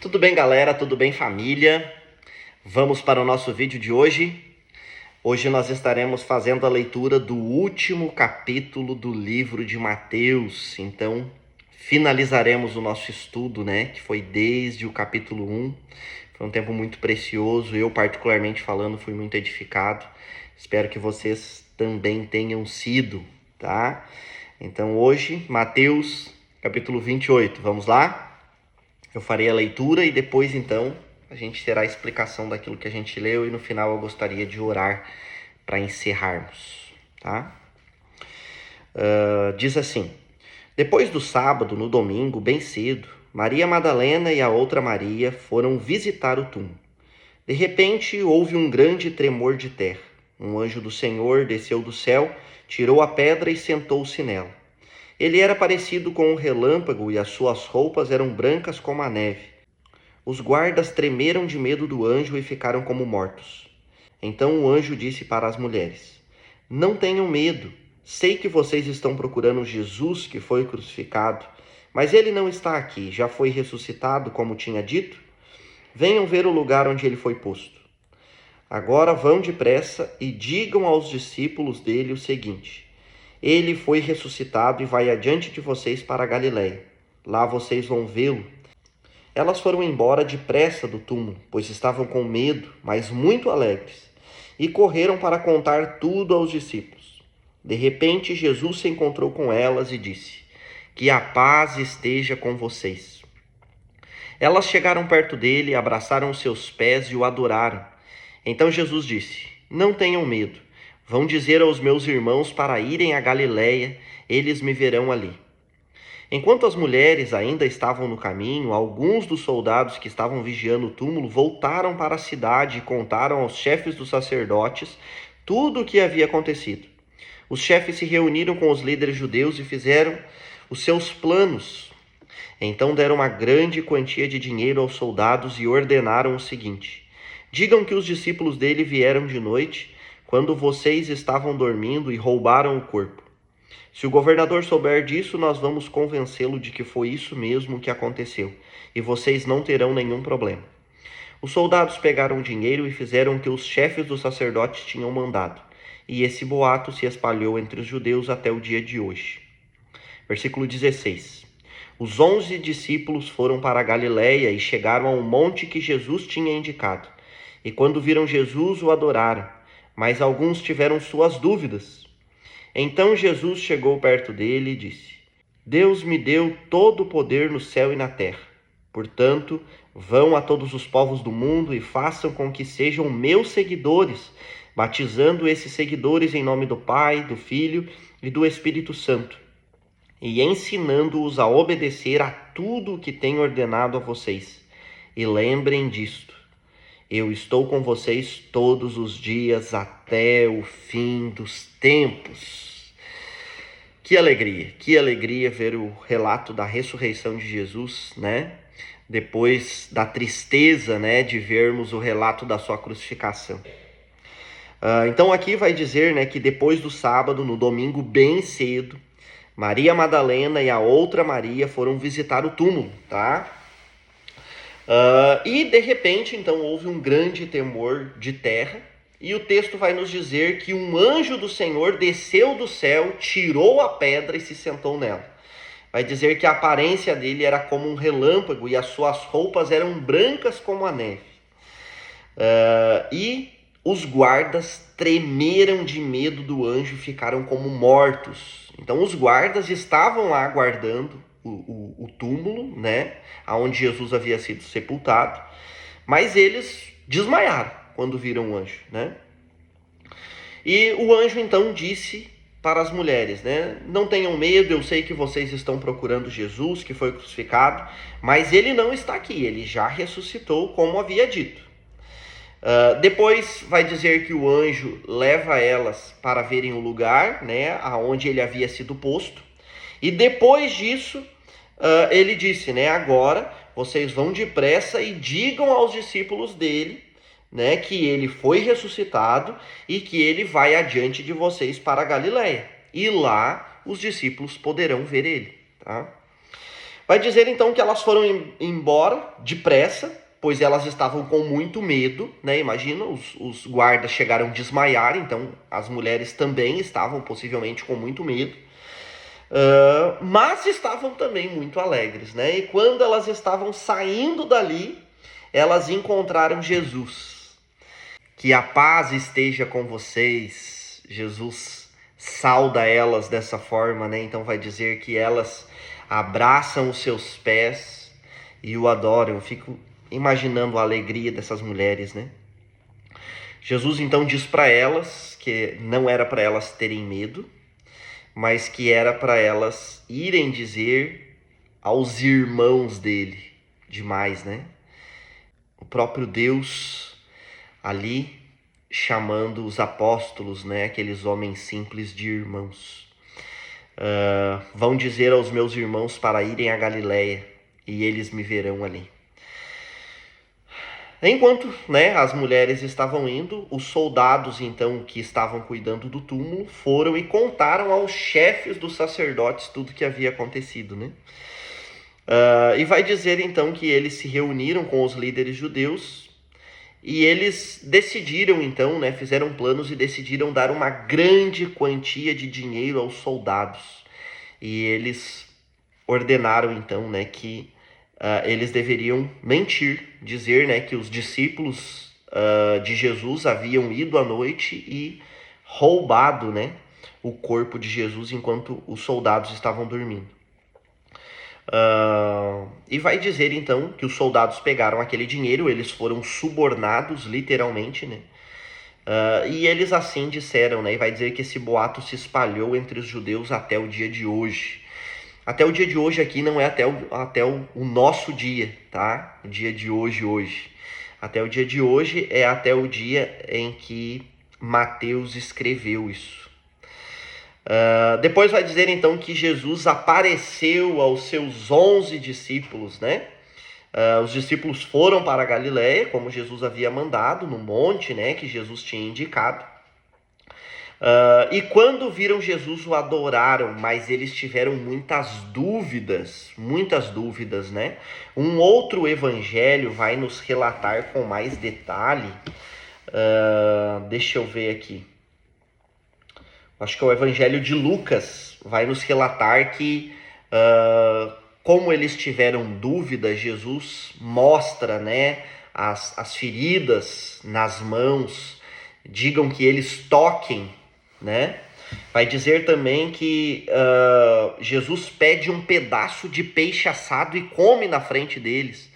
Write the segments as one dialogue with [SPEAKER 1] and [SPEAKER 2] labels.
[SPEAKER 1] Tudo bem, galera? Tudo bem, família? Vamos para o nosso vídeo de hoje. Hoje nós estaremos fazendo a leitura do último capítulo do livro de Mateus. Então, finalizaremos o nosso estudo, que foi desde o capítulo 1. Foi um tempo muito precioso. Eu, particularmente falando, fui muito edificado. Espero que vocês também tenham sido, tá? Então, hoje, Mateus, capítulo 28. Vamos lá? Eu farei a leitura e depois, então, a gente terá a explicação daquilo que a gente leu e no final eu gostaria de orar para encerrarmos, tá? Diz assim: depois do sábado, no domingo, bem cedo, Maria Madalena e a outra Maria foram visitar o túmulo. De repente, houve um grande tremor de terra. Um anjo do Senhor desceu do céu, tirou a pedra e sentou-se nela. Ele era parecido com um relâmpago e as suas roupas eram brancas como a neve. Os guardas tremeram de medo do anjo e ficaram como mortos. Então o anjo disse para as mulheres: não tenham medo. Sei que vocês estão procurando Jesus que foi crucificado, mas ele não está aqui, já foi ressuscitado, como tinha dito. Venham ver o lugar onde ele foi posto. Agora vão depressa e digam aos discípulos dele o seguinte: ele foi ressuscitado e vai adiante de vocês para a Galiléia. Lá vocês vão vê-lo. Elas foram embora depressa do túmulo, pois estavam com medo, mas muito alegres, e correram para contar tudo aos discípulos. De repente, Jesus se encontrou com elas e disse: que a paz esteja com vocês. Elas chegaram perto dele, abraçaram seus pés e o adoraram. Então Jesus disse: não tenham medo. Vão dizer aos meus irmãos para irem à Galiléia, eles me verão ali. Enquanto as mulheres ainda estavam no caminho, alguns dos soldados que estavam vigiando o túmulo voltaram para a cidade e contaram aos chefes dos sacerdotes tudo o que havia acontecido. Os chefes se reuniram com os líderes judeus e fizeram os seus planos. Então deram uma grande quantia de dinheiro aos soldados e ordenaram o seguinte: digam que os discípulos dele vieram de noite, quando vocês estavam dormindo, e roubaram o corpo. Se o governador souber disso, nós vamos convencê-lo de que foi isso mesmo que aconteceu, e vocês não terão nenhum problema. Os soldados pegaram o dinheiro e fizeram o que os chefes dos sacerdotes tinham mandado, e esse boato se espalhou entre os judeus até o dia de hoje. Versículo 16. Os 11 discípulos foram para a Galiléia e chegaram a um monte que Jesus tinha indicado. E quando viram Jesus, o adoraram, mas alguns tiveram suas dúvidas. Então Jesus chegou perto dele e disse: Deus me deu todo o poder no céu e na terra. Portanto, vão a todos os povos do mundo e façam com que sejam meus seguidores, batizando esses seguidores em nome do Pai, do Filho e do Espírito Santo, e ensinando-os a obedecer a tudo o que tenho ordenado a vocês. E lembrem disto: eu estou com vocês todos os dias até o fim dos tempos. Que alegria ver o relato da ressurreição de Jesus, depois da tristeza, de vermos o relato da sua crucificação. Então aqui vai dizer, que depois do sábado, no domingo bem cedo, Maria Madalena e a outra Maria foram visitar o túmulo, tá? E de repente, então, houve um grande tremor de terra, e o texto vai nos dizer que um anjo do Senhor desceu do céu, tirou a pedra e se sentou nela. Vai dizer que a aparência dele era como um relâmpago e as suas roupas eram brancas como a neve. E os guardas tremeram de medo do anjo e ficaram como mortos. Então os guardas estavam lá guardando o túmulo, onde Jesus havia sido sepultado, mas eles desmaiaram quando viram o anjo, E o anjo então disse para as mulheres, não tenham medo, eu sei que vocês estão procurando Jesus que foi crucificado, mas ele não está aqui, ele já ressuscitou como havia dito. Depois vai dizer que o anjo leva elas para verem o lugar, aonde ele havia sido posto, e depois disso ele disse, agora vocês vão depressa e digam aos discípulos dele, que ele foi ressuscitado e que ele vai adiante de vocês para a Galiléia. E lá os discípulos poderão ver ele, tá? Vai dizer então que elas foram embora depressa, pois elas estavam com muito medo, né? Imagina, os guardas chegaram a desmaiar, então as mulheres também estavam possivelmente com muito medo. Mas estavam também muito alegres, né? E quando elas estavam saindo dali, elas encontraram Jesus. Que a paz esteja com vocês. Jesus sauda elas dessa forma, né? Então vai dizer que elas abraçam os seus pés e o adoram. Eu fico imaginando a alegria dessas mulheres, né? Jesus então diz para elas que não era para elas terem medo, mas que era para elas irem dizer aos irmãos dele. Demais, né? O próprio Deus ali chamando os apóstolos, né? Aqueles homens simples de irmãos. Vão dizer aos meus irmãos para irem a Galiléia e eles me verão ali. Enquanto, né, as mulheres estavam indo, os soldados, então, que estavam cuidando do túmulo, foram e contaram aos chefes dos sacerdotes tudo que havia acontecido, né? E vai dizer, então, que eles se reuniram com os líderes judeus e eles decidiram, então, né, fizeram planos e decidiram dar uma grande quantia de dinheiro aos soldados. E eles ordenaram, então, né, que eles deveriam mentir, dizer, né, que os discípulos de Jesus haviam ido à noite e roubado, né, o corpo de Jesus enquanto os soldados estavam dormindo. E vai dizer então que os soldados pegaram aquele dinheiro, eles foram subornados literalmente, né? E eles assim disseram, né? E vai dizer que esse boato se espalhou entre os judeus até o dia de hoje. Até o dia de hoje aqui não é até o nosso dia, tá? O dia de hoje. Até o dia de hoje é até o dia em que Mateus escreveu isso. Depois vai dizer então que Jesus apareceu aos seus 11 discípulos, né? Os discípulos foram para a Galiléia, como Jesus havia mandado, no monte, né, que Jesus tinha indicado. E quando viram Jesus, o adoraram, mas eles tiveram muitas dúvidas, né? Um outro evangelho vai nos relatar com mais detalhe. Deixa eu ver aqui. Acho que é o Evangelho de Lucas, vai nos relatar que, como eles tiveram dúvida, Jesus mostra, né, as feridas nas mãos, digam que eles toquem, né? Vai dizer também que Jesus pede um pedaço de peixe assado e come na frente deles,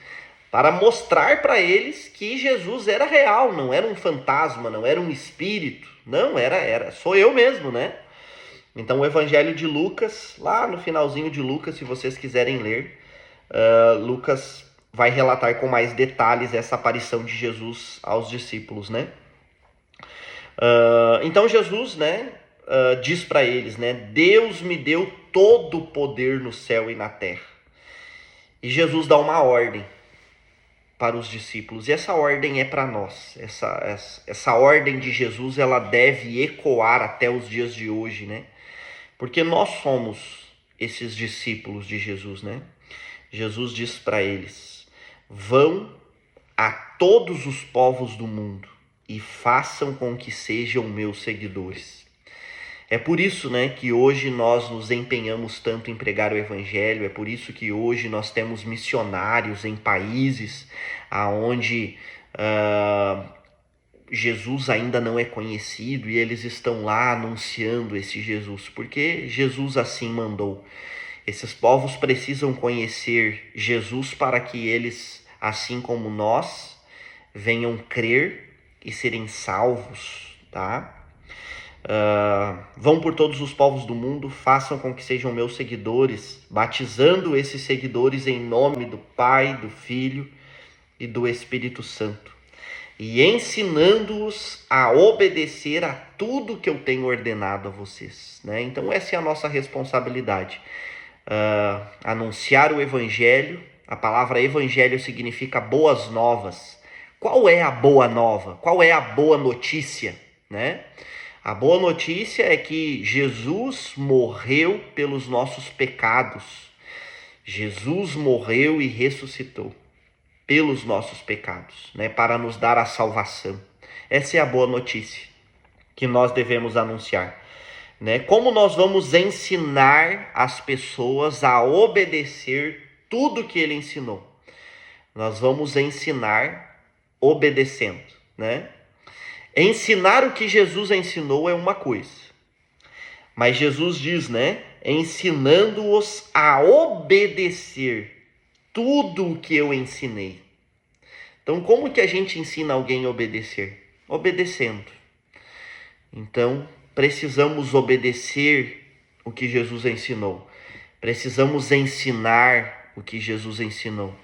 [SPEAKER 1] para mostrar para eles que Jesus era real, não era um fantasma, não era um espírito, não, sou eu mesmo, né? Então o Evangelho de Lucas, lá no finalzinho de Lucas, se vocês quiserem ler, Lucas vai relatar com mais detalhes essa aparição de Jesus aos discípulos, né? Então Jesus, né, diz para eles, né, Deus me deu todo o poder no céu e na terra. E Jesus dá uma ordem para os discípulos, e essa ordem é para nós. Essa ordem de Jesus, ela deve ecoar até os dias de hoje, né? Porque nós somos esses discípulos de Jesus, né? Jesus diz para eles: vão a todos os povos do mundo e façam com que sejam meus seguidores. É por isso, né, que hoje nós nos empenhamos tanto em pregar o evangelho, é por isso que hoje nós temos missionários em países onde Jesus ainda não é conhecido e eles estão lá anunciando esse Jesus, porque Jesus assim mandou. Esses povos precisam conhecer Jesus para que eles, assim como nós, venham crer e serem salvos, tá? Vão por todos os povos do mundo, façam com que sejam meus seguidores, batizando esses seguidores em nome do Pai, do Filho e do Espírito Santo, e ensinando-os a obedecer a tudo que eu tenho ordenado a vocês, né? Então essa é a nossa responsabilidade, anunciar o Evangelho. A palavra Evangelho significa boas novas. Qual é a boa nova? Qual é a boa notícia, né? A boa notícia é que Jesus morreu pelos nossos pecados. Jesus morreu e ressuscitou pelos nossos pecados, né, para nos dar a salvação. Essa é a boa notícia que nós devemos anunciar, né? Como nós vamos ensinar as pessoas a obedecer tudo que ele ensinou? Nós vamos ensinar obedecendo, né? Ensinar o que Jesus ensinou é uma coisa, mas Jesus diz, né? Ensinando-os a obedecer tudo o que eu ensinei. Então, como que a gente ensina alguém a obedecer? Obedecendo. Então, precisamos obedecer o que Jesus ensinou. Precisamos ensinar o que Jesus ensinou,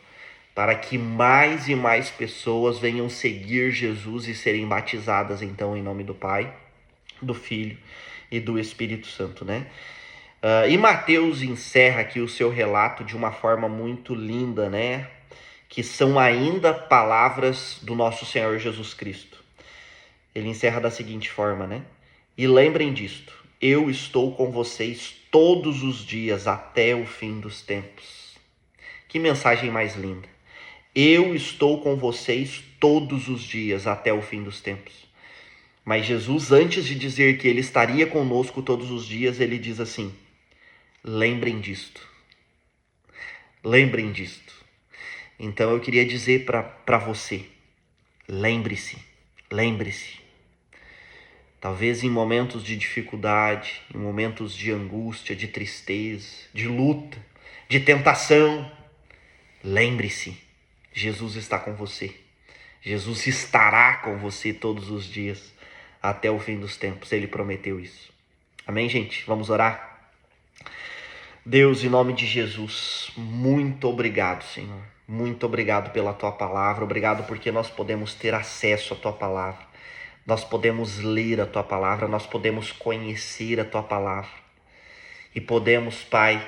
[SPEAKER 1] para que mais e mais pessoas venham seguir Jesus e serem batizadas, então, em nome do Pai, do Filho e do Espírito Santo, né? E Mateus encerra aqui o seu relato de uma forma muito linda, né? Que são ainda palavras do nosso Senhor Jesus Cristo. Ele encerra da seguinte forma, né? E lembrem disto, eu estou com vocês todos os dias até o fim dos tempos. Que mensagem mais linda. Eu estou com vocês todos os dias até o fim dos tempos. Mas Jesus, antes de dizer que ele estaria conosco todos os dias, ele diz assim: lembrem disto. Lembrem disto. Então eu queria dizer para você, lembre-se, lembre-se. Talvez em momentos de dificuldade, em momentos de angústia, de tristeza, de luta, de tentação, lembre-se, Jesus está com você. Jesus estará com você todos os dias até o fim dos tempos. Ele prometeu isso. Amém, gente? Vamos orar? Deus, em nome de Jesus, muito obrigado, Senhor. Muito obrigado pela Tua palavra. Obrigado porque nós podemos ter acesso à Tua palavra. Nós podemos ler a Tua palavra. Nós podemos conhecer a Tua palavra. E podemos, Pai,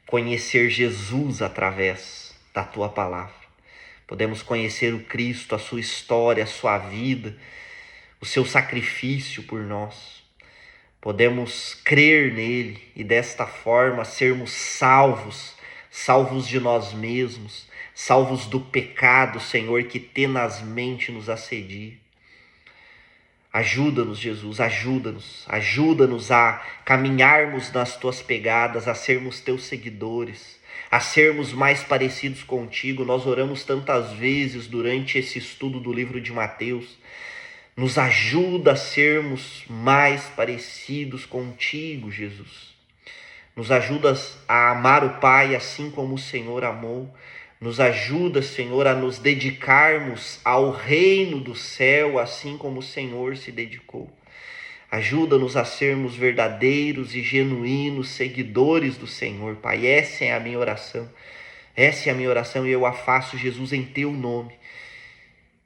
[SPEAKER 1] conhecer Jesus através da Tua palavra. Podemos conhecer o Cristo, a Sua história, a Sua vida, o Seu sacrifício por nós. Podemos crer nele e desta forma sermos salvos, salvos de nós mesmos, salvos do pecado, Senhor, que tenazmente nos assedia. Ajuda-nos, Jesus, ajuda-nos a caminharmos nas tuas pegadas, a sermos teus seguidores, a sermos mais parecidos contigo. Nós oramos tantas vezes durante esse estudo do livro de Mateus. Nos ajuda a sermos mais parecidos contigo, Jesus. Nos ajuda a amar o Pai assim como o Senhor amou. Nos ajuda, Senhor, a nos dedicarmos ao reino do céu assim como o Senhor se dedicou. Ajuda-nos a sermos verdadeiros e genuínos seguidores do Senhor, Pai. Essa é a minha oração. Essa é a minha oração e eu a faço, Jesus, em teu nome.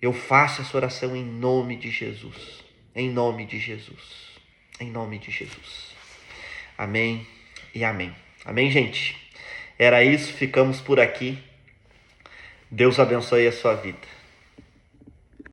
[SPEAKER 1] Eu faço essa oração em nome de Jesus. Em nome de Jesus. Em nome de Jesus. Amém e amém. Amém, gente? Era isso, ficamos por aqui. Deus abençoe a sua vida.